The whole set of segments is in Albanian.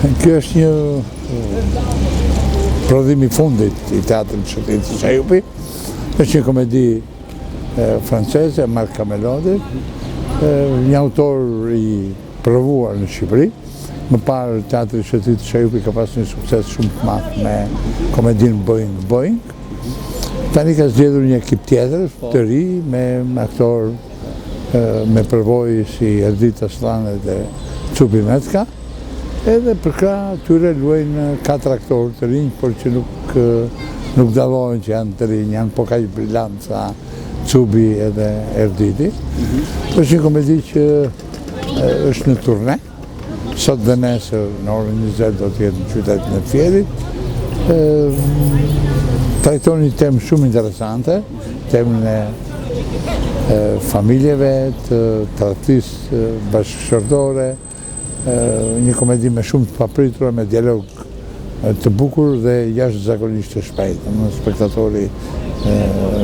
Kjo është një prodhim i fundit i teatrit Shëtitë Shejupi. Është një komedi franceze, Marc Camelodi, një autor i provuar në Shqipëri. Më parë teatri Shëtitë Shejupi ka pas një sukses shumë të madh me komedinë Boing. Tani ka zgjedhur një ekip tjetër, të ri, me aktor me përvojë si Erdita Slane dhe Cupi Metka. Edhe për krah tyre luajnë 4 aktorë të rinj, por që nuk dallohen që janë të rinj, janë po kaq brillant sa Cupi edhe Erditi. Është një komedi që është në turne. Sot dhe nesër në orën 20 do të jetë në qytetin e Fierit. Trajton një temë shumë interesante, temën e familjeve, të tradhtisë bashkëshortore, një komedi me shumë të papritura, me dialog të bukur dhe jashtëzakonisht të shpejtë. Spektatori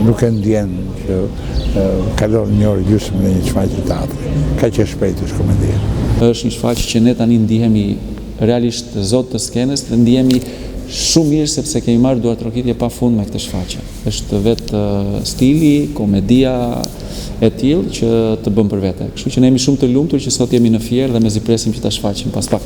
nuk e ndjen që kalon një orë gjysmë në një shfaqje teatri. Kaq e shpejtë është komedia. Është një shfaqje që ne tani ndihemi realisht zot të skenës dhe ndihemi shumë mirë sepse kemi marrë duartrokitje pafund me këtë shfaqje. Është vetë stili, komedia e tillë që të bën për vete. Kështu që ne jemi shumë të lumtur që sot jemi në Fier dhe mezi presim që ta shfaqim pas pak.